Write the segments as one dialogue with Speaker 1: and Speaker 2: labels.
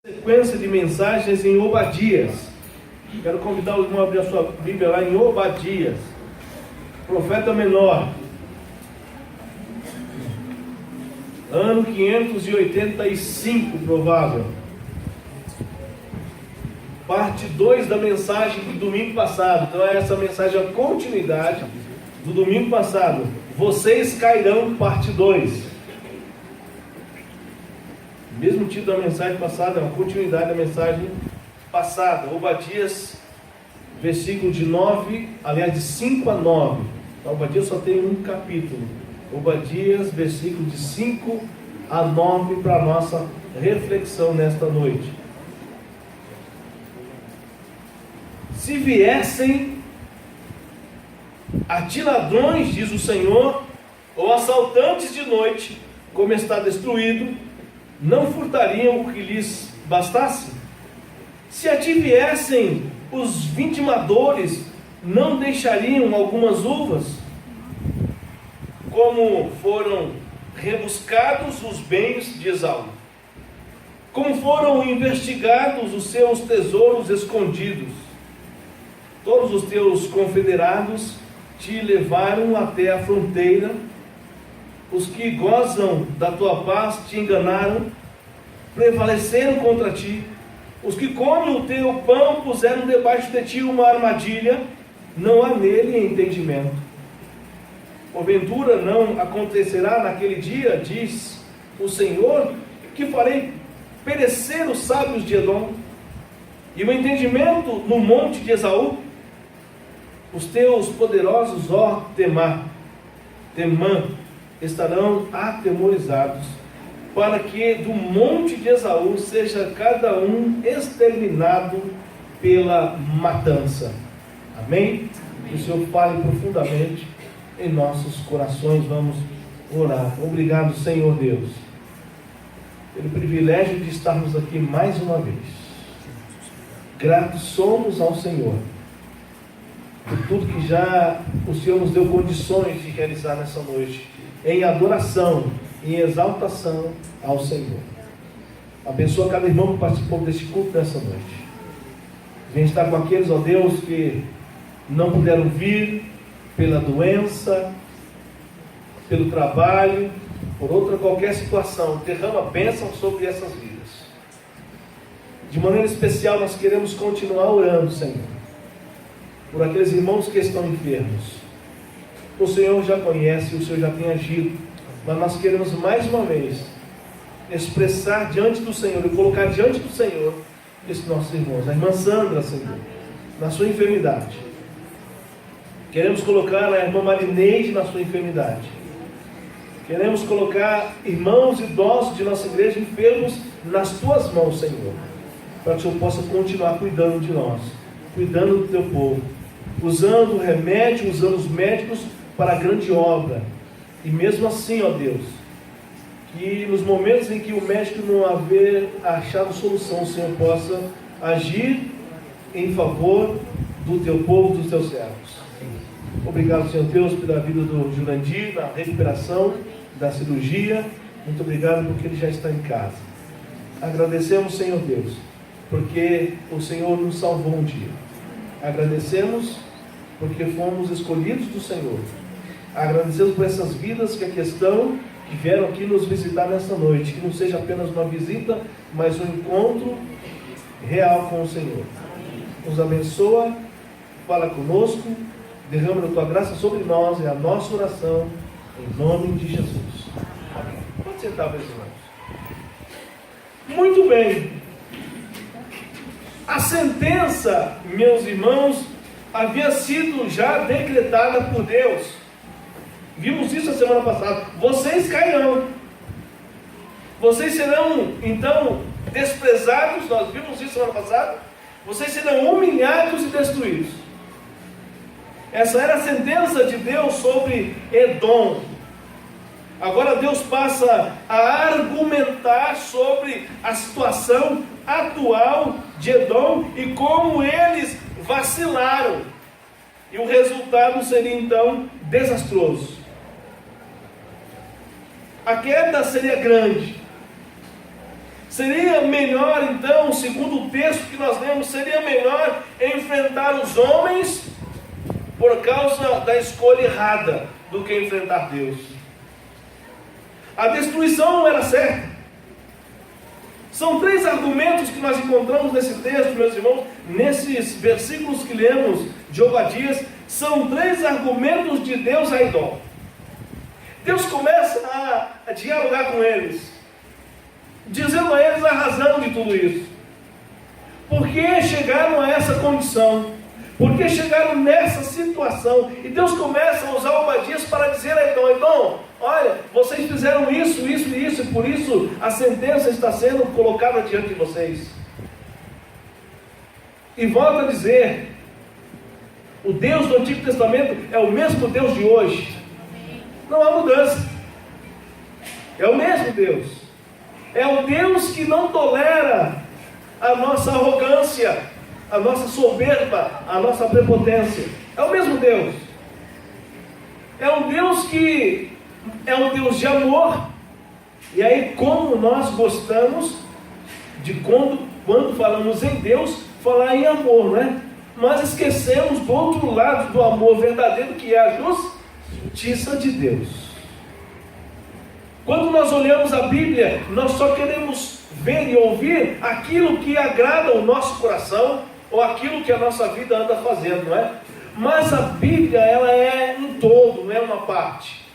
Speaker 1: Sequência de mensagens em Obadias. Quero convidar o irmão a abrir a sua Bíblia lá em Obadias, profeta menor, ano 585, provável. Parte 2 da mensagem do domingo passado. Então essa mensagem é a continuidade do domingo passado. Vocês cairão, parte 2. Mesmo título da mensagem passada, é uma continuidade da mensagem passada. Obadias, versículo de 9, aliás, de 5 a 9. Então, Obadias só tem um capítulo. Obadias, versículo de 5 a 9, para a nossa reflexão nesta noite. Se viessem a ti ladrões, diz o Senhor, ou assaltantes de noite, como está destruído, não furtariam o que lhes bastasse? Se a ti viessem os vindimadores, não deixariam algumas uvas? Como foram rebuscados os bens de Esaú, como foram investigados os seus tesouros escondidos. Todos os teus confederados te levaram até a fronteira. Os que gozam da tua paz te enganaram, prevaleceram contra ti. Os que comem o teu pão puseram debaixo de ti uma armadilha, não há nele entendimento. Porventura não acontecerá naquele dia, diz o Senhor, que farei perecer os sábios de Edom, e o entendimento no monte de Esaú. Os teus poderosos, ó Temã, estarão atemorizados, para que do monte de Esaú seja cada um exterminado pela matança. Amém? Que o Senhor fale profundamente em nossos corações. Vamos orar. Obrigado, Senhor Deus, pelo privilégio de estarmos aqui mais uma vez. Gratos somos ao Senhor por tudo que já o Senhor nos deu condições de realizar nessa noite, em adoração, em exaltação ao Senhor. Abençoa cada irmão que participou deste culto nessa noite. Vem estar com aqueles, ó Deus, que não puderam vir pela doença, pelo trabalho, por outra qualquer situação. Derrama bênção sobre essas vidas. De maneira especial, nós queremos continuar orando, Senhor, por aqueles irmãos que estão enfermos. O Senhor já conhece, o Senhor já tem agido, mas nós queremos mais uma vez expressar diante do Senhor e colocar diante do Senhor esses nossos irmãos. A irmã Sandra, Senhor, na sua enfermidade. Queremos colocar a irmã Marineide na sua enfermidade. Queremos colocar irmãos idosos de nossa igreja enfermos nas tuas mãos, Senhor, para que o Senhor possa continuar cuidando de nós, cuidando do teu povo, usando o remédio, usando os médicos para a grande obra. E mesmo assim, ó Deus, que nos momentos em que o médico não haver achado solução, o Senhor possa agir em favor do teu povo, dos teus servos. Obrigado, Senhor Deus, pela vida do Jurandir, na recuperação da cirurgia. Muito obrigado porque ele já está em casa. Agradecemos, Senhor Deus, porque o Senhor nos salvou um dia. Agradecemos porque fomos escolhidos do Senhor. Agradecemos por essas vidas que aqui estão, que vieram aqui nos visitar nessa noite. Que não seja apenas uma visita, mas um encontro real com o Senhor. Nos abençoa, fala conosco, derrama a tua graça sobre nós, é a nossa oração, em nome de Jesus. Amém. Pode sentar, meus irmãos. Muito bem. A sentença, meus irmãos, havia sido já decretada por Deus. Vimos isso a semana passada. Vocês cairão. Vocês serão, então, desprezados. Nós vimos isso semana passada. Vocês serão humilhados e destruídos. Essa era a sentença de Deus sobre Edom. Agora Deus passa a argumentar sobre a situação atual de Edom e como eles vacilaram. E o resultado seria então desastroso. A queda seria grande. Seria melhor então do texto que nós lemos, seria melhor enfrentar os homens por causa da escolha errada do que enfrentar Deus. A destruição não era certa. São 3 argumentos que nós encontramos nesse texto, meus irmãos, nesses versículos que lemos de Obadias. São 3 argumentos de Deus a Edom. Deus começa a dialogar com eles, dizendo a eles a razão de tudo isso. Por que chegaram a essa condição? Por que chegaram nessa situação? E Deus começa a usar Obadias para dizer a Edom: Edom, olha, vocês fizeram isso, isso e isso, e por isso a sentença está sendo colocada diante de vocês. E volta a dizer, o Deus do Antigo Testamento é o mesmo Deus de hoje. Não há mudança. É o mesmo Deus. É o Deus que não tolera a nossa arrogância, a nossa soberba, a nossa prepotência. É o mesmo Deus. É um Deus que é um Deus de amor. E aí, como nós gostamos de quando falamos em Deus, falar em amor, né? Mas esquecemos do outro lado do amor verdadeiro, que é a justiça de Deus. Quando nós olhamos a Bíblia, nós só queremos ver e ouvir aquilo que agrada o nosso coração, ou aquilo que a nossa vida anda fazendo, não é? Mas a Bíblia, ela é um todo, não é uma parte.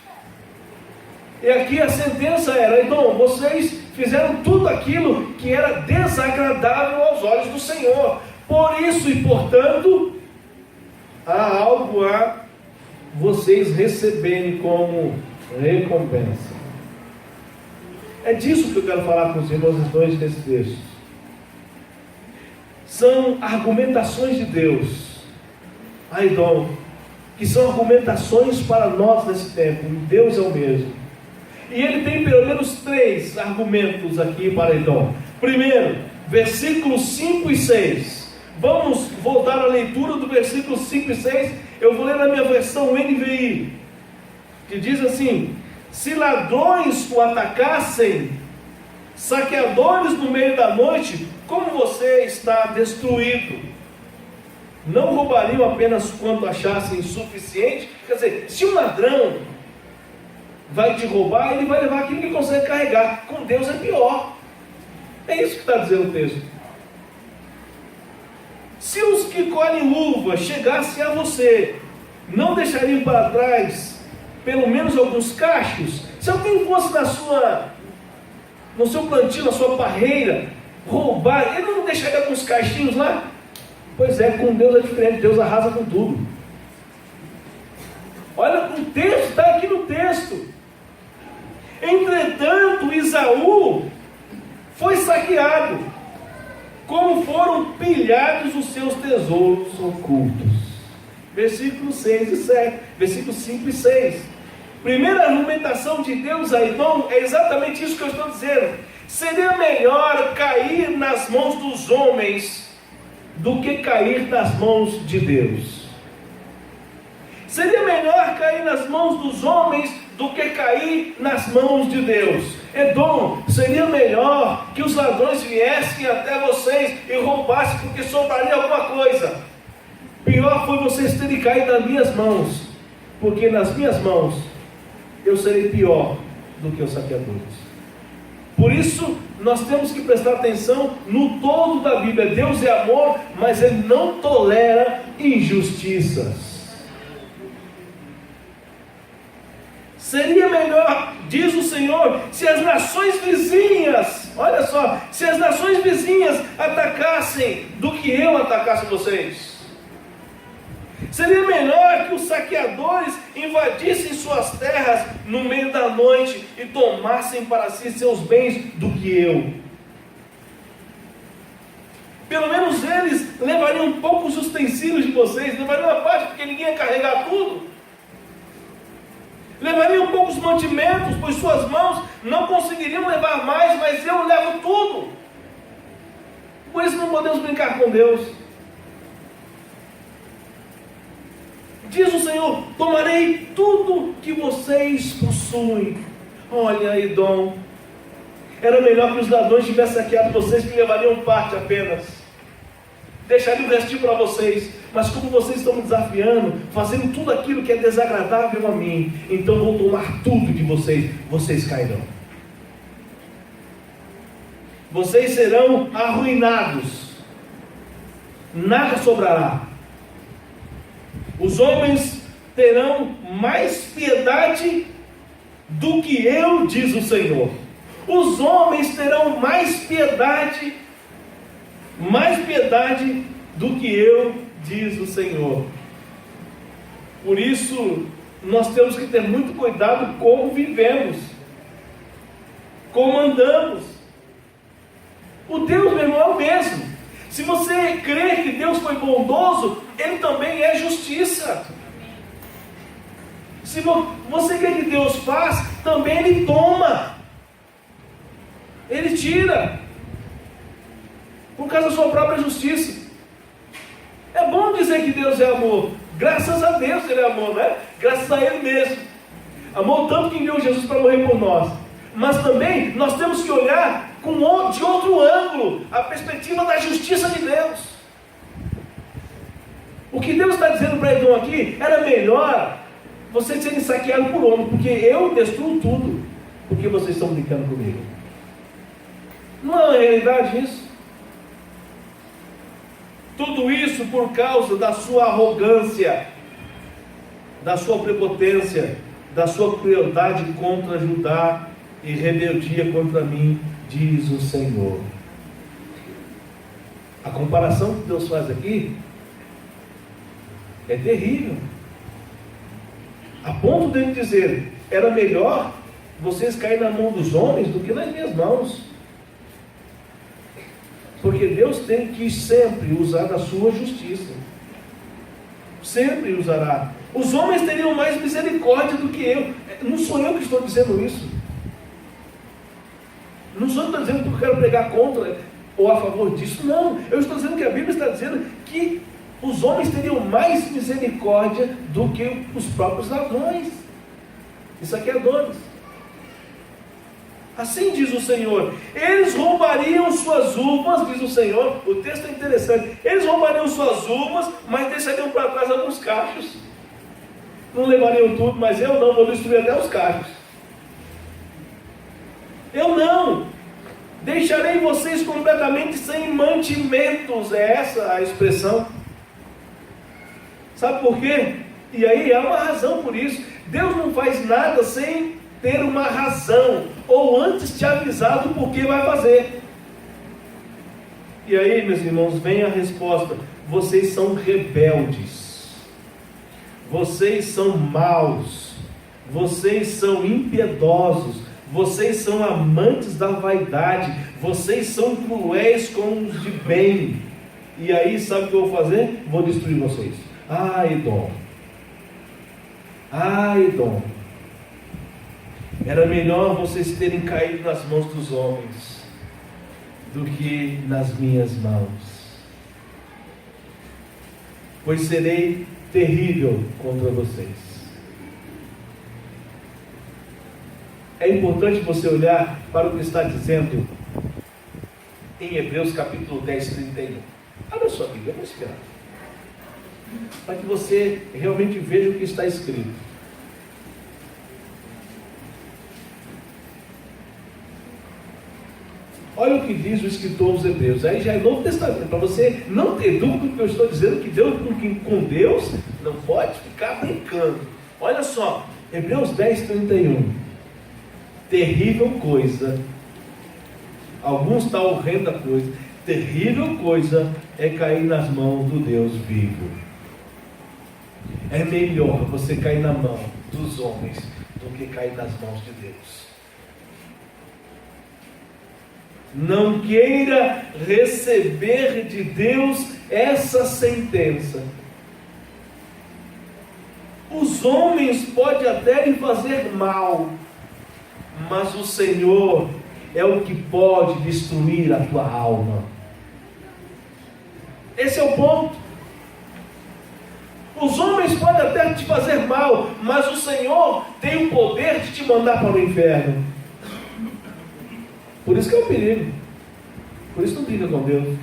Speaker 1: E aqui a sentença era: então, vocês fizeram tudo aquilo que era desagradável aos olhos do Senhor. Por isso e portanto, há algo a vocês receberem como recompensa. É disso que eu quero falar com os irmãos dois desse texto. São argumentações de Deus a Edom, que são argumentações para nós nesse tempo. Deus é o mesmo. E ele tem pelo menos 3 argumentos aqui para Edom. Primeiro, versículos 5 e 6. Vamos voltar à leitura do versículo 5 e 6. Eu vou ler na minha versão NVI, que diz assim: se ladrões o atacassem, saqueadores no meio da noite, como você está destruído? Não roubariam apenas quanto achassem suficiente? Quer dizer, se um ladrão vai te roubar, ele vai levar aquilo que ele consegue carregar. Com Deus é pior. É isso que está dizendo o texto. Se os que colhem uva chegassem a você, não deixariam para trás pelo menos alguns cachos? Se alguém fosse no seu plantio, na sua parreira, roubar, ele não deixaria alguns cachinhos lá? Pois é, com Deus é diferente. Deus arrasa com tudo. Olha, o texto está aqui no texto. Entretanto, Esaú foi saqueado, como foram pilhados os seus tesouros ocultos. Versículos 6 e 7, versículos 5 e 6. Primeira argumentação de Deus a Edom é exatamente isso que eu estou dizendo. Seria melhor cair nas mãos dos homens do que cair nas mãos de Deus. Seria melhor cair nas mãos dos homens do que cair nas mãos de Deus. Edom, seria melhor que os ladrões viessem até vocês e roubassem, porque sobraria alguma coisa. Pior foi vocês terem caído nas minhas mãos, porque nas minhas mãos eu serei pior do que os saqueadores. Por isso, nós temos que prestar atenção no todo da Bíblia. Deus é amor, mas Ele não tolera injustiças. Seria melhor, diz o Senhor, se as nações vizinhas, olha só, se as nações vizinhas atacassem do que eu atacasse vocês. Seria melhor que os saqueadores invadissem suas terras no meio da noite e tomassem para si seus bens do que eu. Pelo menos eles levariam poucos utensílios de vocês, levariam a parte, porque ninguém ia carregar tudo. Levariam poucos mantimentos, pois suas mãos não conseguiriam levar mais, mas eu levo tudo. Por isso não podemos brincar com Deus. Diz o Senhor: tomarei tudo que vocês possuem. Olha, Edom, era melhor que os ladrões tivessem saqueado vocês, que levariam parte apenas. deixaria o restinho para vocês, mas como vocês estão me desafiando, fazendo tudo aquilo que é desagradável a mim, então vou tomar tudo de vocês, vocês cairão. Vocês serão arruinados, nada sobrará. Os homens terão mais piedade do que eu, diz o Senhor. Os homens terão mais piedade do que eu, diz o Senhor. Por isso, nós temos que ter muito cuidado como vivemos, como andamos. O Deus, meu irmão, é o mesmo. Se você crê que Deus foi bondoso, Ele também é justiça. Se você crê que Deus faz, também Ele toma. Ele tira. Por causa da sua própria justiça. É bom dizer que Deus é amor. Graças a Deus Ele é amor, né? Graças a Ele mesmo. Amou tanto que enviou Jesus para morrer por nós. Mas também nós temos que olhar de outro ângulo, a perspectiva da justiça de Deus. O que Deus está dizendo para Edom aqui, era melhor vocês serem saqueados por homem, porque eu destruo tudo, porque vocês estão brincando comigo. Não é uma realidade isso? Tudo isso por causa da sua arrogância, da sua prepotência, da sua crueldade contra Judá e rebeldia contra mim, diz o Senhor. A comparação que Deus faz aqui é terrível, a ponto dele dizer: era melhor vocês caírem na mão dos homens do que nas minhas mãos, porque Deus tem que sempre usar da sua justiça, sempre usará. Os homens teriam mais misericórdia do que eu. Não sou eu que estou dizendo isso. Não sou eu que estou dizendo que eu quero pregar contra ou a favor disso. Não, eu estou dizendo que a Bíblia está dizendo que os homens teriam mais misericórdia do que os próprios ladrões, e saqueadores. Assim diz o Senhor: eles roubariam suas uvas, diz o Senhor. O texto é interessante. Eles roubariam suas uvas, mas deixariam para trás alguns cachos. Não levariam tudo, mas eu não, vou destruir até os cachos. Eu não deixarei vocês completamente sem mantimentos. É essa a expressão. Sabe por quê? E aí há uma razão por isso. Deus não faz nada sem ter uma razão, ou antes te avisado por que vai fazer. E aí, meus irmãos, vem a resposta: vocês são rebeldes, vocês são maus, vocês são impiedosos, vocês são amantes da vaidade, vocês são cruéis com os de bem. E aí, sabe o que eu vou fazer? Vou destruir vocês. Ah, Edom. Ah, Edom. Era melhor vocês terem caído nas mãos dos homens do que nas minhas mãos, pois serei terrível contra vocês. É importante você olhar para o que está dizendo em Hebreus capítulo 10, 31. Abra sua Bíblia, eu vou esperar, para que você realmente veja o que está escrito. Olha o que diz o escritor dos Hebreus. Aí já é Novo Testamento, para você não ter dúvida do que eu estou dizendo, que Deus, com Deus não pode ficar brincando. Olha só, Hebreus 10, 31. Terrível coisa, alguns está horrenda coisa, terrível coisa é cair nas mãos do Deus vivo. É melhor você cair na mão dos homens do que cair nas mãos de Deus. Não queira receber de Deus essa sentença. Os homens podem até lhe fazer mal, mas o Senhor é o que pode destruir a tua alma. Esse é o ponto. Os homens podem até te fazer mal, mas o Senhor tem o poder de te mandar para o inferno. Por isso que é um perigo. Por isso não brinca com Deus.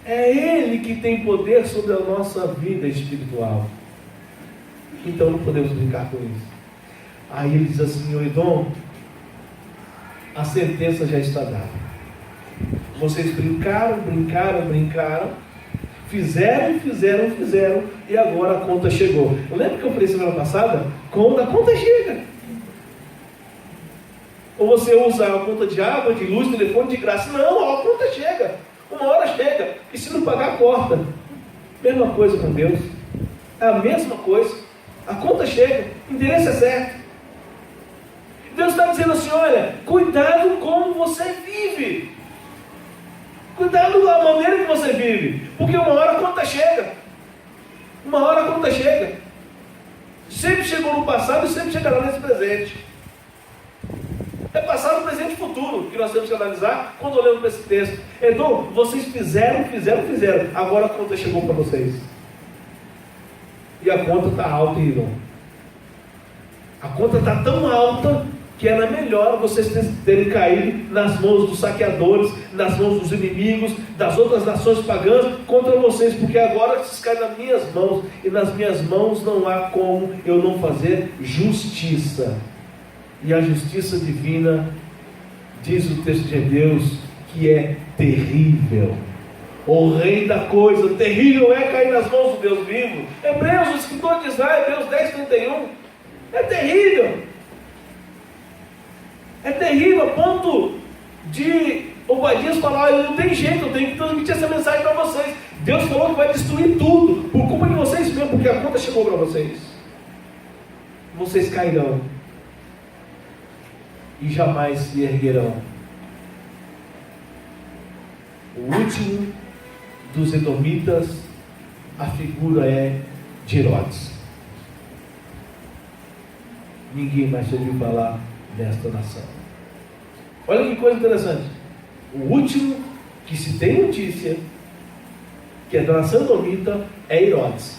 Speaker 1: É Ele que tem poder sobre a nossa vida espiritual. Então não podemos brincar com isso. Aí ele diz assim: ô Edom, a sentença já está dada. Vocês brincaram, fizeram, e agora a conta chegou. Eu lembro que eu falei semana passada, quando a conta chega. Ou você usa a conta de água, de luz, telefone de graça. Não, a conta chega. Uma hora chega. E se não pagar, corta. Mesma coisa com Deus. É a mesma coisa. A conta chega. O endereço é certo. Deus está dizendo assim: olha, cuidado como você vive. Cuidado da maneira que você vive. Porque uma hora a conta chega. Uma hora a conta chega. Sempre chegou no passado e sempre chegará nesse presente. É passado, presente e futuro que nós temos que analisar quando olhamos para esse texto. Então, vocês fizeram. Agora a conta chegou para vocês. E a conta está alta, irmão. A conta está tão alta que era melhor vocês terem caído nas mãos dos saqueadores, nas mãos dos inimigos, das outras nações pagãs contra vocês, porque agora vocês caem nas minhas mãos, e nas minhas mãos não há como eu não fazer justiça. E a justiça divina, diz o texto de Hebreus, que é terrível. O rei da coisa, terrível é cair nas mãos do Deus vivo. Hebreus, o escritor diz lá, Hebreus 10:31, é terrível. É terrível a ponto de Obadias falar: não tem jeito, eu tenho que transmitir essa mensagem para vocês. Deus falou que vai destruir tudo, por culpa de vocês mesmo, porque a conta chegou para vocês. Vocês cairão e jamais se erguerão. O último dos edomitas, a figura é de Herodes. Ninguém mais ouviu falar desta nação. Olha que coisa interessante. O último que se tem notícia que é da nação edomita é Herodes.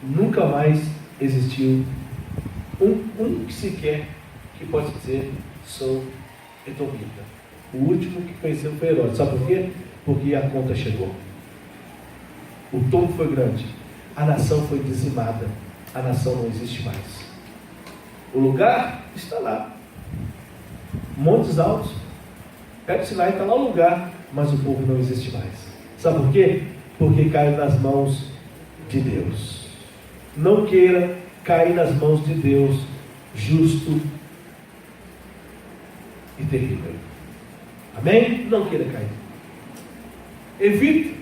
Speaker 1: Nunca mais existiu um sequer que pode dizer: sou edomita. O último que conheceu foi Herodes. Sabe por quê? Porque a conta chegou. O tombo foi grande. A nação foi dizimada. A nação não existe mais. O lugar está lá. Montes altos. Perto de Sinai está lá o lugar. Mas o povo não existe mais. Sabe por quê? Porque caiu nas mãos de Deus. Não queira cair nas mãos de Deus, justo e terrível. Amém? Não queira cair. Evite.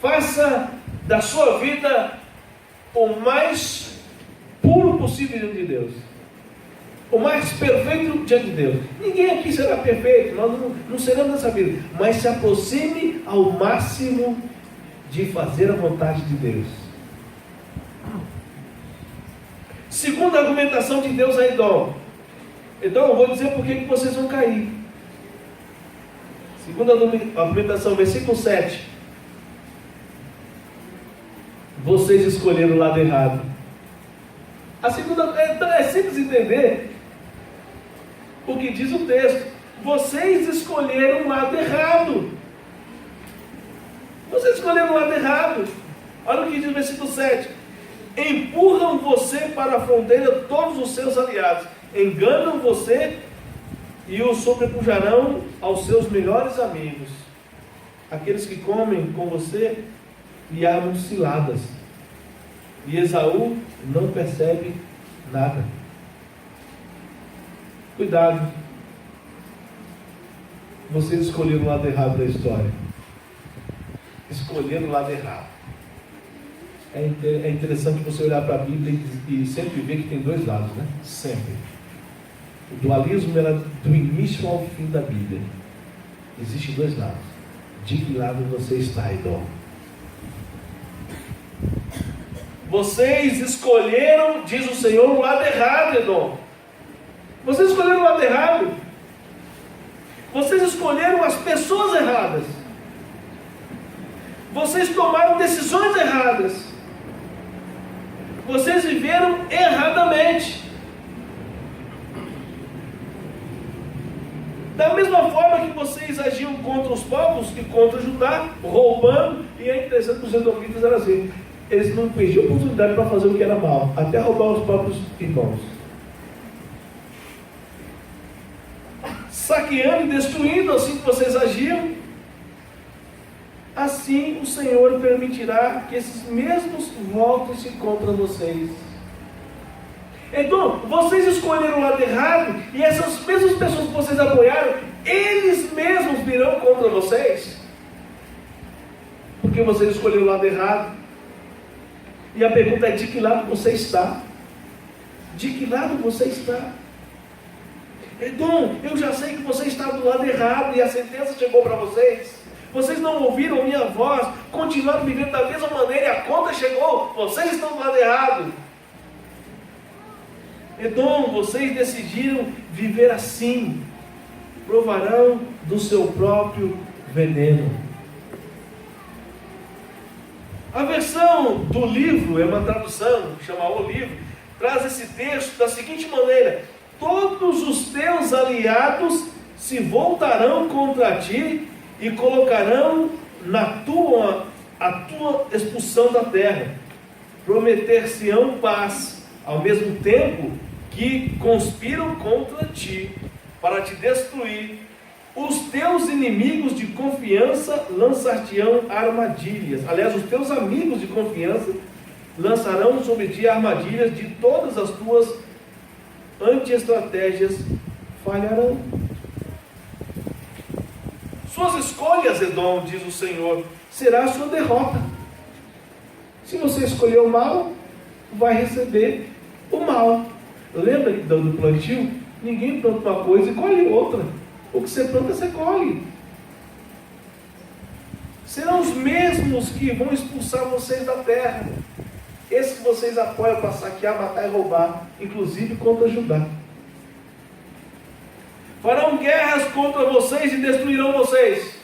Speaker 1: Faça da sua vida o mais puro possível diante de Deus. O mais perfeito diante de Deus. Ninguém aqui será perfeito. Nós não seremos nessa vida. Mas se aproxime ao máximo de fazer a vontade de Deus. Segunda argumentação de Deus a Edom. Então eu vou dizer por que vocês vão cair. Segunda argumentação, versículo 7. Vocês escolheram o lado errado. A segunda, é simples entender o que diz o texto. Vocês escolheram o lado errado. Vocês escolheram o lado errado. Olha o que diz o versículo 7. Empurram você para a fronteira todos os seus aliados. Enganam você e o sobrepujarão aos seus melhores amigos. Aqueles que comem com você lhe armam ciladas. E Esaú não percebe nada. Cuidado. Vocês escolheram o lado errado da história. Escolheram o lado errado. É interessante você olhar para a Bíblia e sempre ver que tem dois lados, né? Sempre. O dualismo era do início ao fim da Bíblia. Existem dois lados. De que lado você está, Edom? Vocês escolheram, diz o Senhor, o lado errado, Edom. Vocês escolheram o lado errado. Vocês escolheram as pessoas erradas. Vocês tomaram decisões erradas. Vocês viveram erradamente. Da mesma forma que vocês agiam contra os povos, que contra Judá, roubando, e é interessante que os edomitas eram assim, eles não perdiam oportunidade para fazer o que era mal, até roubar os próprios irmãos. Saqueando e destruindo, assim que vocês agiam, assim o Senhor permitirá que esses mesmos voltem-se contra vocês. Então, vocês escolheram o lado errado, e essas mesmas pessoas que vocês apoiaram, eles mesmos virão contra vocês, porque vocês escolheram o lado errado. E a pergunta é: de que lado você está? De que lado você está? Edom, eu já sei que você está do lado errado e a sentença chegou para vocês. Vocês não ouviram minha voz, continuaram vivendo da mesma maneira e a conta chegou. Vocês estão do lado errado. Edom, vocês decidiram viver assim. Provarão do seu próprio veneno. A versão do livro, é uma tradução, chama O Livro, traz esse texto da seguinte maneira: todos os teus aliados se voltarão contra ti e colocarão a tua expulsão da terra. Prometer-se-ão paz, ao mesmo tempo que conspiram contra ti, para te destruir. Os teus inimigos de confiança lançar-te-ão armadilhas. Aliás, os teus amigos de confiança lançarão sobre ti armadilhas, de todas as tuas anti-estratégias falharão. Suas escolhas, Edom, diz o Senhor, será a sua derrota. Se você escolher o mal, vai receber o mal. Lembra do plantio? Ninguém planta uma coisa e colhe outra. O que você planta, você colhe. Serão os mesmos que vão expulsar vocês da terra. Esses que vocês apoiam para saquear, matar e roubar, inclusive contra Judá. Farão guerras contra vocês e destruirão vocês.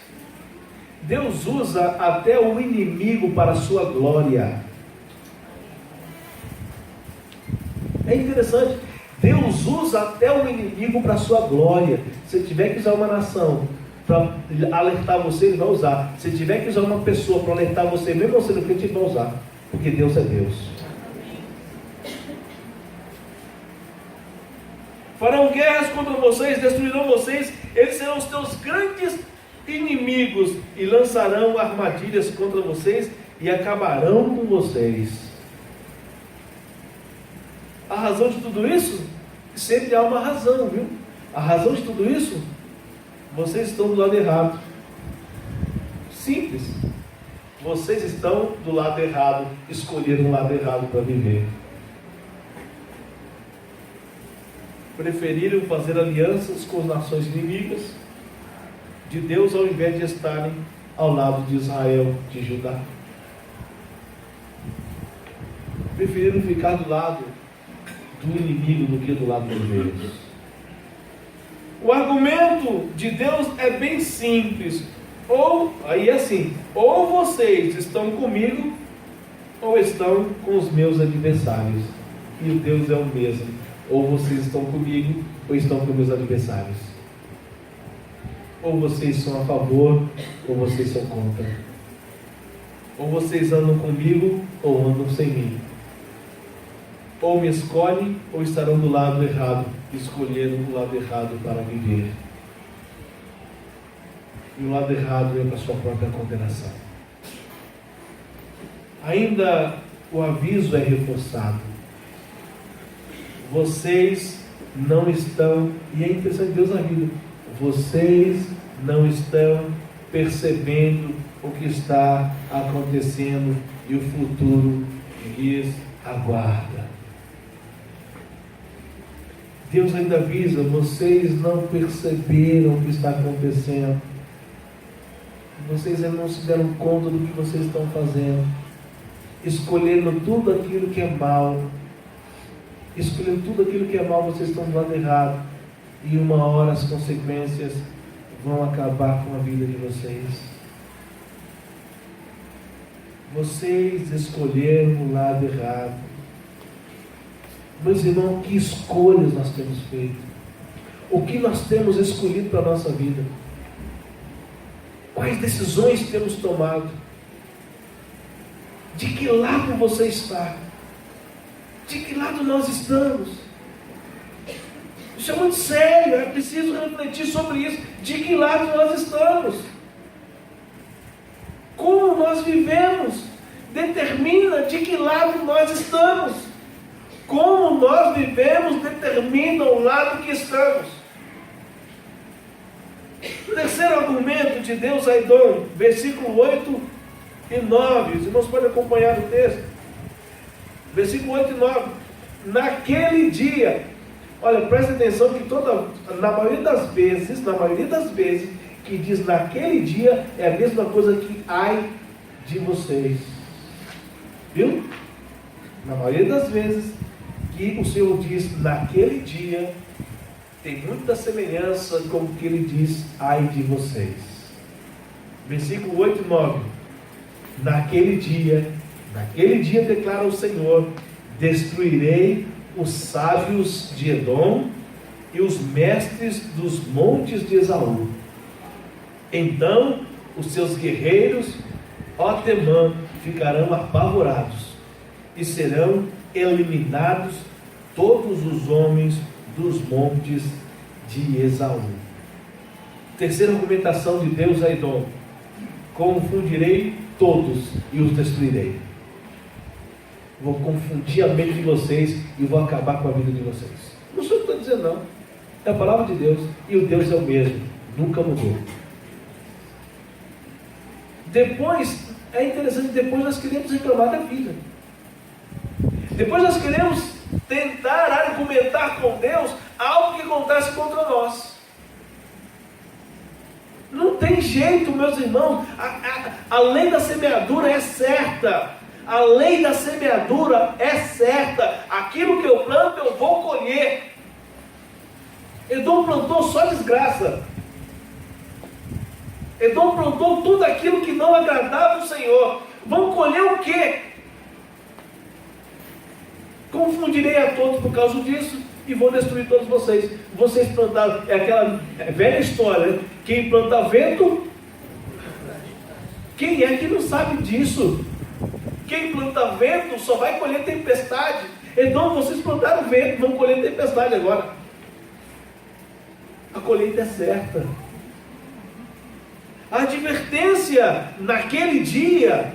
Speaker 1: Deus usa até o inimigo para a sua glória. É interessante. Deus usa até o inimigo para a sua glória. Se tiver que usar uma nação para alertar você, Ele vai usar. Se tiver que usar uma pessoa para alertar você, mesmo você não crente, Ele vai usar. Porque Deus é Deus. Farão guerras contra vocês, destruirão vocês. Eles serão os teus grandes inimigos e lançarão armadilhas contra vocês e acabarão com vocês. A razão de tudo isso? Sempre há uma razão, viu? A razão de tudo isso? Vocês estão do lado errado. Simples. Vocês estão do lado errado, escolheram o lado errado para viver. Preferiram fazer alianças com as nações inimigas de Deus, ao invés de estarem ao lado de Israel, de Judá. Preferiram ficar do lado do inimigo do que do lado de Deus. O argumento de Deus é bem simples. Ou vocês estão comigo, ou estão com os meus adversários. E o Deus é o mesmo. Ou vocês estão comigo, ou estão com meus adversários. Ou vocês são a favor, ou vocês são contra. Ou vocês andam comigo, ou andam sem mim. Ou me escolhem, ou estarão do lado errado, escolheram o lado errado para viver. E o lado errado é para a sua própria condenação. Ainda o aviso é reforçado. Vocês não estão, e é interessante Deus avisa, vocês não estão percebendo o que está acontecendo e o futuro lhes aguarda. Deus ainda avisa, vocês não perceberam o que está acontecendo. Vocês ainda não se deram conta do que vocês estão fazendo. Escolhendo tudo aquilo que é mal. Escolhendo tudo aquilo que é mal, vocês estão do lado errado. E uma hora as consequências vão acabar com a vida de vocês. Vocês escolheram o lado errado. Meus irmãos, que escolhas nós temos feito? O que nós temos escolhido para a nossa vida? Quais decisões temos tomado? De que lado você está? De que lado nós estamos? Isso é muito sério, é preciso refletir sobre isso. De que lado nós estamos? Como nós vivemos determina de que lado nós estamos. Como nós vivemos determina o lado que estamos. O terceiro argumento de Deus a Edom, versículo 8 e 9. Os irmãos podem acompanhar o texto. Versículo 8 e 9. Naquele dia, olha, presta atenção que na maioria das vezes, que diz naquele dia, é a mesma coisa que ai de vocês. Viu? Na maioria das vezes que o Senhor diz naquele dia, tem muita semelhança com o que ele diz ai de vocês. Versículo 8 e 9. Naquele dia declara o Senhor, destruirei os sábios de Edom e os mestres dos montes de Esaú. Então os seus guerreiros, ó Temã, ficarão apavorados e serão eliminados todos os homens dos montes de Esaú. Terceira argumentação de Deus a Edom: confundirei todos e os destruirei. Vou confundir a mente de vocês e vou acabar com a vida de vocês. Não sou eu que estou dizendo, não. É a palavra de Deus, e o Deus é o mesmo, nunca mudou. Depois, é interessante, depois nós queremos reclamar da vida. Depois nós queremos tentar argumentar com Deus algo que acontece contra nós. Não tem jeito, meus irmãos. A lei da semeadura é certa. A lei da semeadura é certa. Aquilo que eu planto, eu vou colher. Edom plantou só desgraça. Edom plantou tudo aquilo que não agradava o Senhor. Vão colher o quê? Confundirei a todos por causa disso e vou destruir todos vocês. Vocês plantaram, é aquela velha história, né? Quem planta vento, quem é que não sabe disso? Quem planta vento só vai colher tempestade. Então vocês plantaram vento, vão colher tempestade agora. A colheita é certa. A advertência naquele dia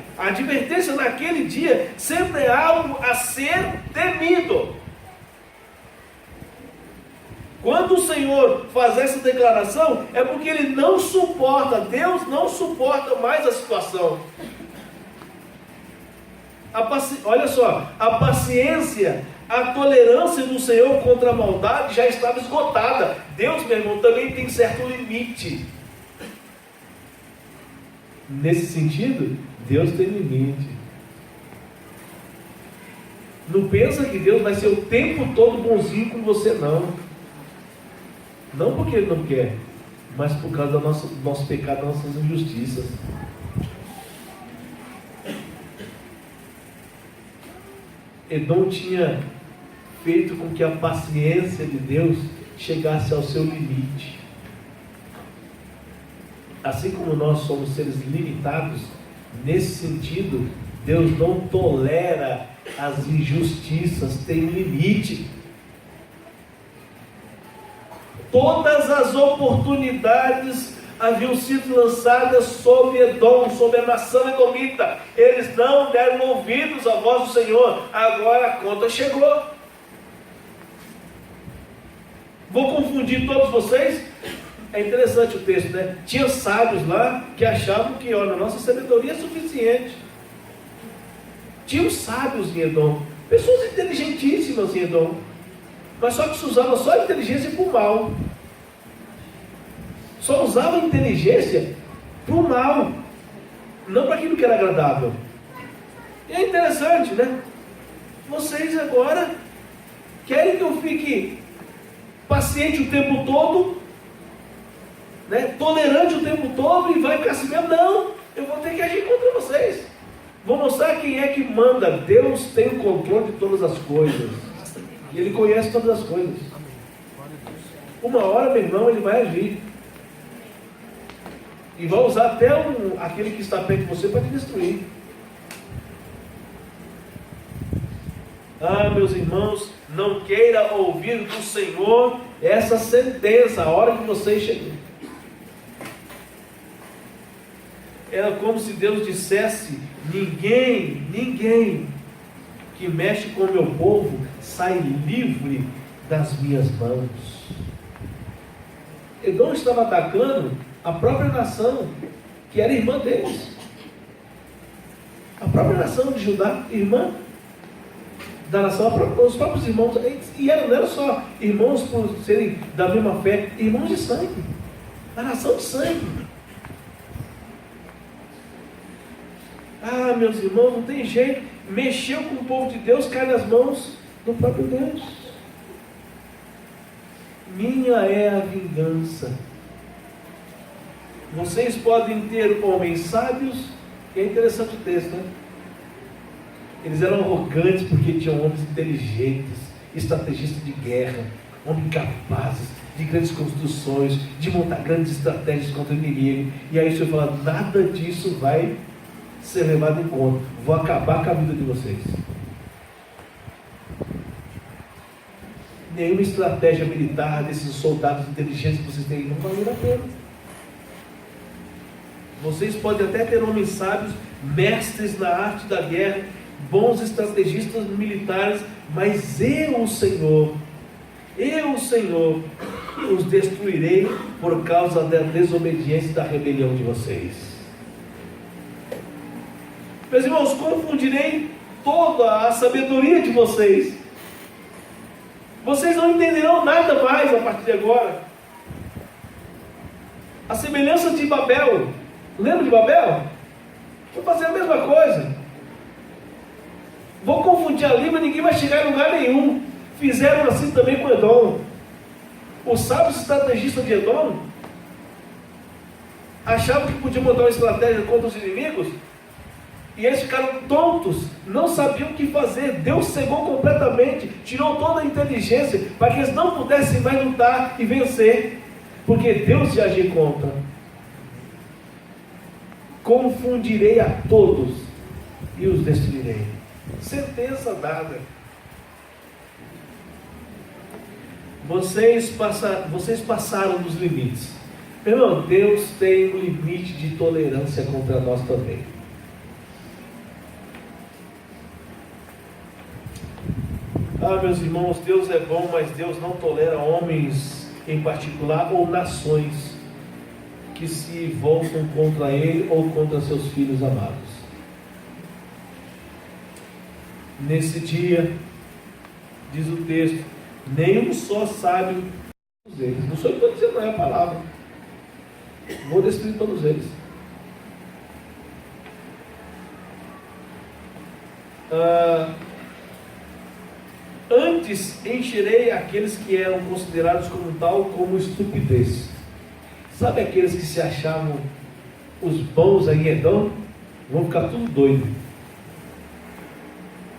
Speaker 1: sempre é algo a ser temido. Quando o Senhor faz essa declaração, é porque Ele não suporta, Deus não suporta mais a situação. Olha só, a paciência, a tolerância do Senhor contra a maldade já estava esgotada. Deus, meu irmão, também tem certo limite. Nesse sentido, Deus tem limite. Não pensa que Deus vai ser o tempo todo bonzinho com você, não. Não porque Ele não quer, mas por causa do nosso pecado, das nossas injustiças. Edom tinha feito com que a paciência de Deus chegasse ao seu limite. Assim como nós somos seres limitados, nesse sentido, Deus não tolera as injustiças, tem limite. Todas as oportunidades haviam sido lançadas sobre Edom, sobre a nação edomita. Eles não deram ouvidos à voz do Senhor. Agora a conta chegou. Vou confundir todos vocês? É interessante o texto, né? Tinha sábios lá que achavam que, olha, a nossa sabedoria é suficiente. Tinha sábios em Edom, pessoas inteligentíssimas em Edom, mas só que se usava só a inteligência para o mal. Só usava a inteligência para o mal, não para aquilo que era agradável. E é interessante, né? Vocês agora querem que eu fique paciente o tempo todo, né? Tolerante o tempo todo e vai ficar assim mesmo? Não, eu vou ter que agir contra vocês. Vou mostrar quem é que manda. Deus tem o controle de todas as coisas. E Ele conhece todas as coisas. Uma hora, meu irmão, Ele vai agir. E vai usar até aquele que está perto de você para te destruir. Ah, meus irmãos, não queira ouvir do Senhor essa sentença, a hora que você chegar. Era como se Deus dissesse: ninguém que mexe com o meu povo sai livre das minhas mãos. Edom estava atacando a própria nação, que era irmã deles. A própria nação de Judá, irmã da nação, os próprios irmãos, e não era só irmãos por serem da mesma fé, irmãos de sangue, a nação de sangue. Ah, meus irmãos, não tem jeito, mexeu com o povo de Deus, cai nas mãos do próprio Deus. Minha é a vingança. Vocês podem ter homens sábios, e é interessante o texto, né? Eles eram arrogantes porque tinham homens inteligentes, estrategistas de guerra, homens capazes de grandes construções, de montar grandes estratégias contra o inimigo. E aí o Senhor fala: nada disso vai ser levado em conta, vou acabar com a vida de vocês. Nenhuma estratégia militar desses soldados inteligentes que vocês têm não vale a pena. Vocês podem até ter homens sábios, mestres na arte da guerra, bons estrategistas militares, mas eu, o Senhor, os destruirei por causa da desobediência e da rebelião de vocês. Meus irmãos, confundirei toda a sabedoria de vocês. Vocês não entenderão nada mais a partir de agora. A semelhança de Babel, lembra de Babel? Vou fazer a mesma coisa. Vou confundir a língua, ninguém vai chegar em lugar nenhum. Fizeram assim também com Edom. Os sábios estrategistas de Edom achavam que podiam montar uma estratégia contra os inimigos, e eles ficaram tontos, não sabiam o que fazer. Deus cegou completamente, tirou toda a inteligência, para que eles não pudessem mais lutar e vencer, porque Deus ia agir contra. Confundirei a todos e os destruirei. Sentença dada. Vocês passaram dos limites. Meu irmão, Deus tem um limite de tolerância contra nós também. Ah, meus irmãos, Deus é bom, mas Deus não tolera homens em particular ou nações que se voltam contra Ele ou contra seus filhos amados. Nesse dia, diz o texto, nenhum só sábio deles. Não sou eu que estou dizendo, não é a palavra. Vou destruir todos eles. Antes encherei aqueles que eram considerados como tal, como estupidez. Sabe aqueles que se achavam os bons aí em Edom? Vão ficar tudo doido.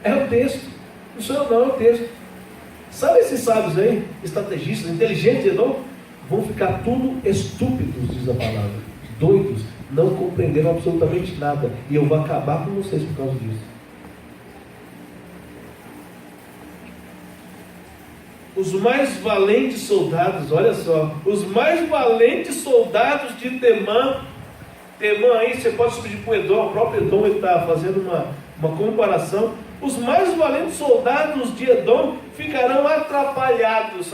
Speaker 1: É o texto. Não sou eu não, é o texto. Sabe esses sábios aí, estrategistas, inteligentes de Edom? Vão ficar tudo estúpidos, diz a palavra. Doidos, não compreenderam absolutamente nada. E eu vou acabar com vocês por causa disso. Os mais valentes soldados, olha só, os mais valentes soldados de Temã aí, você pode subir para o Edom, o próprio Edom está fazendo uma comparação. Os mais valentes soldados de Edom ficarão atrapalhados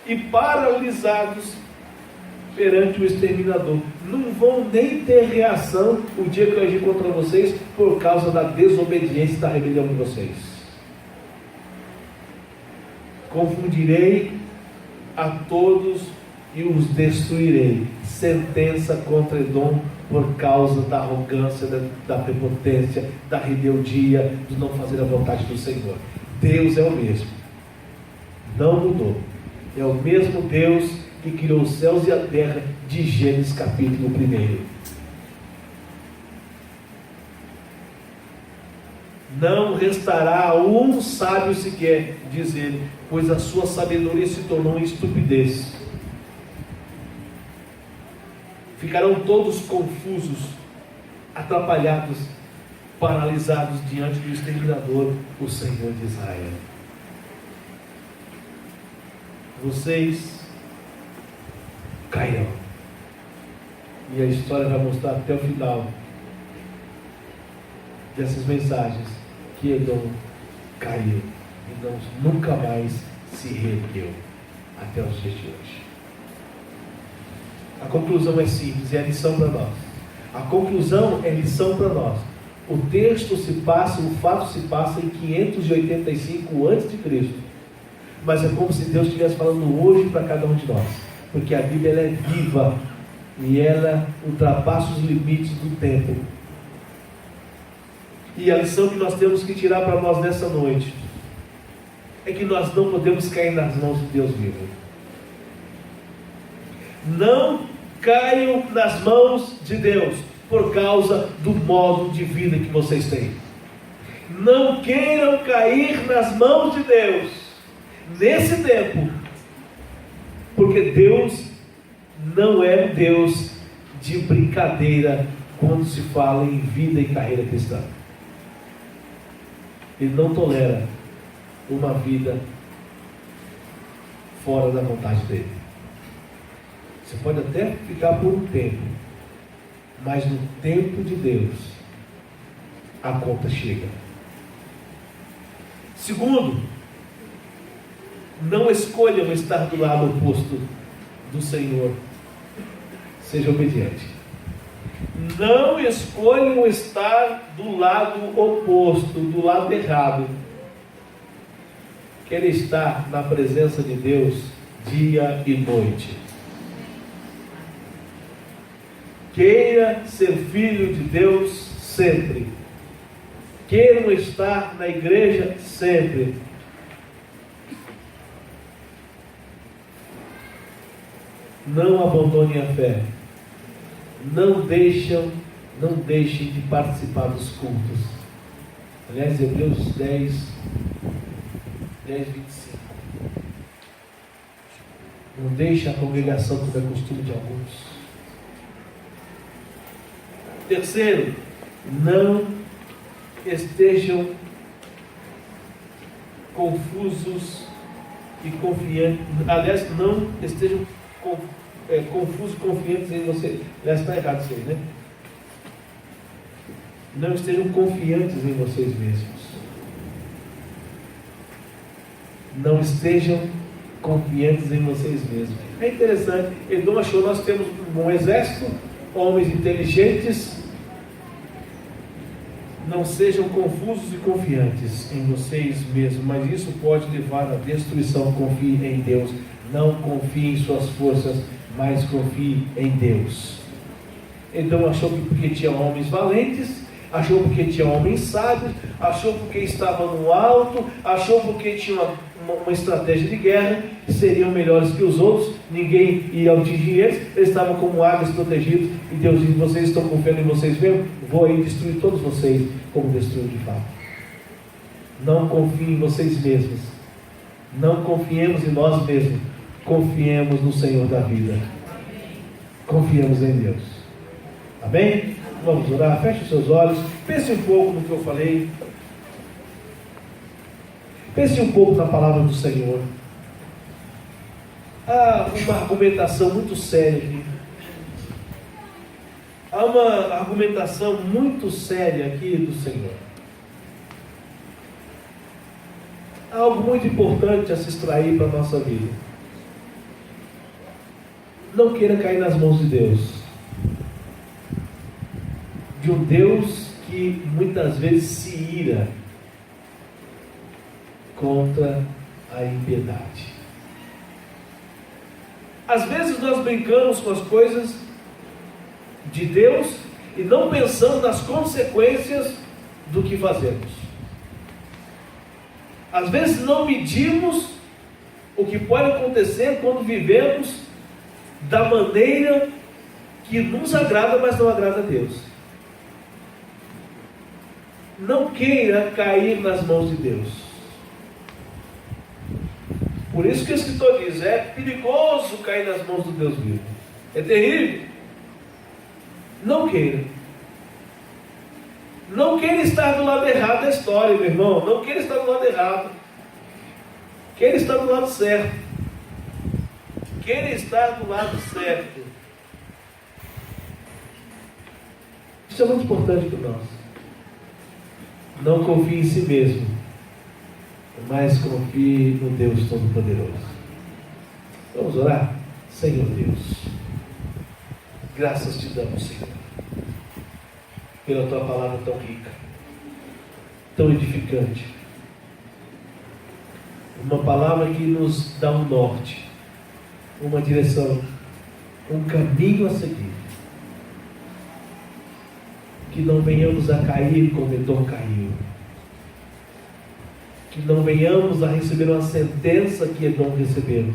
Speaker 1: e paralisados perante o exterminador. Não vão nem ter reação o dia que eu agir contra vocês por causa da desobediência e da rebelião de vocês. Confundirei a todos e os destruirei. Sentença contra Edom por causa da arrogância, da prepotência, da rebeldia, de não fazer a vontade do Senhor. Deus é o mesmo, não mudou. É o mesmo Deus que criou os céus e a terra, de Gênesis capítulo 1. Não restará um sábio sequer, diz ele, pois a sua sabedoria se tornou em estupidez. Ficarão todos confusos, atrapalhados, paralisados diante do exterminador, o Senhor de Israel. Vocês cairão. E a história vai mostrar até o final dessas mensagens que Edom caiu e nunca mais se reergueu até os dias de hoje. A conclusão é simples, é a lição para nós. A conclusão é lição para nós. O texto se passa, o fato se passa em 585 a.C. Mas é como se Deus estivesse falando hoje para cada um de nós. Porque a Bíblia ela é viva e ela ultrapassa os limites do tempo. E a lição que nós temos que tirar para nós nessa noite é que nós não podemos cair nas mãos de Deus vivo. Não caiam nas mãos de Deus por causa do modo de vida que vocês têm. Não queiram cair nas mãos de Deus nesse tempo, porque Deus não é um Deus de brincadeira quando se fala em vida e carreira cristã. Ele não tolera uma vida fora da vontade dele. Você pode até ficar por um tempo, mas no tempo de Deus a conta chega. Segundo, não escolham estar do lado oposto do Senhor. Seja obediente. Não escolham estar do lado oposto, do lado errado. Quer estar na presença de Deus dia e noite. Queira ser filho de Deus sempre. Queiram estar na igreja sempre. Não abandonem a fé. Não deixem de participar dos cultos. Aliás, Hebreus 10, 25. Não deixe a congregação como é costume de alguns. Terceiro, não estejam confusos e confiantes. Aliás, não estejam confusos e confiantes em você. Aliás, está errado isso aí, né? Não estejam confiantes em vocês mesmos. Não estejam confiantes em vocês mesmos. É interessante. Edom achou: nós temos um exército, homens inteligentes. Não sejam confusos e confiantes em vocês mesmos, mas isso pode levar à destruição. Confie em Deus. Não confie em suas forças, mas confie em Deus. Então achou que porque tinha homens valentes, achou porque tinha homens sábios, achou porque estava no alto, achou porque tinha uma estratégia de guerra, seriam melhores que os outros, ninguém ia atingir eles estavam como águas protegidos, e Deus diz: vocês estão confiando em vocês mesmos, vou aí destruir todos vocês, como destruiu de fato. Não confiem em vocês mesmos, não confiemos em nós mesmos, confiemos no Senhor da vida, confiemos em Deus. Amém? Vamos orar, feche os seus olhos, pense um pouco no que eu falei, pense um pouco na palavra do Senhor. Há uma argumentação muito séria aqui. Há uma argumentação muito séria aqui do Senhor. Há algo muito importante a se extrair para a nossa vida. Não queira cair nas mãos de Deus. De um Deus que muitas vezes se ira contra a impiedade. Às vezes nós brincamos com as coisas de Deus e não pensamos nas consequências do que fazemos. Às vezes não medimos o que pode acontecer quando vivemos da maneira que nos agrada, mas não agrada a Deus. Não queira cair nas mãos de Deus. Por isso que o escritor diz: é perigoso cair nas mãos do Deus vivo. É terrível. Não queira. Não queira estar do lado errado da história, meu irmão. Não queira estar do lado errado. Queira estar do lado certo. Queira estar do lado certo. Isso é muito importante para nós. Não confie em si mesmo, mas confie no Deus Todo-Poderoso. Vamos orar? Senhor Deus, graças te damos, Senhor, pela tua palavra tão rica, tão edificante. Uma palavra que nos dá um norte, uma direção, um caminho a seguir. Que não venhamos a cair como Edom caiu. Que não venhamos a receber uma sentença que Edom recebeu.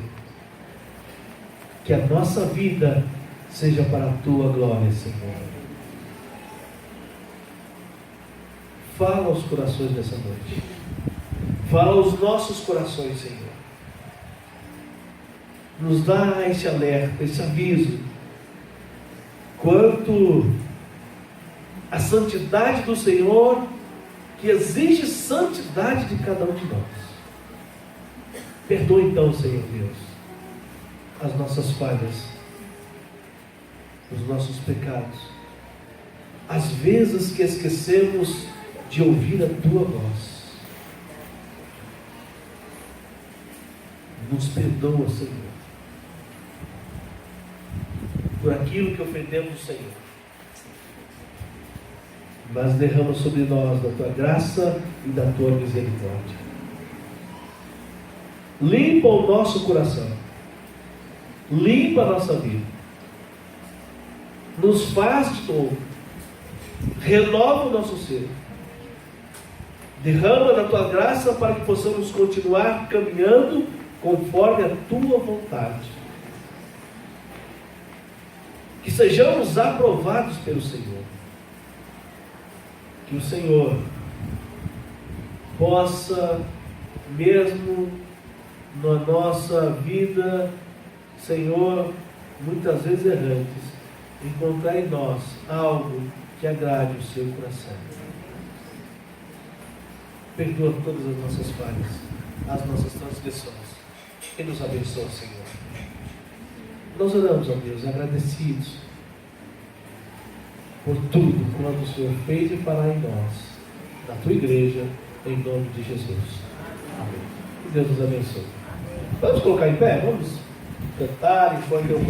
Speaker 1: Que a nossa vida seja para a tua glória, Senhor. Fala aos corações dessa noite. Fala aos nossos corações, Senhor. Nos dá esse alerta, esse aviso. Quanto a santidade do Senhor, que exige santidade de cada um de nós. Perdoa então, Senhor Deus, as nossas falhas, os nossos pecados, as vezes que esquecemos de ouvir a tua voz. Nos perdoa, Senhor, por aquilo que ofendemos o Senhor. Mas derrama sobre nós da tua graça e da tua misericórdia. Limpa o nosso coração. Limpa a nossa vida. Nos faz de novo. Renova o nosso ser. Derrama da tua graça para que possamos continuar caminhando conforme a tua vontade. Que sejamos aprovados pelo Senhor. Que o Senhor possa, mesmo na nossa vida, Senhor, muitas vezes errantes, encontrar em nós algo que agrade o seu coração. Perdoa todas as nossas falhas, as nossas transgressões, e nos abençoa, Senhor. Nós oramos, ó Deus, agradecidos por tudo quanto o Senhor fez e fará em nós, na tua igreja, em nome de Jesus. Amém. Que Deus nos abençoe. Vamos colocar em pé? Vamos cantar enquanto eu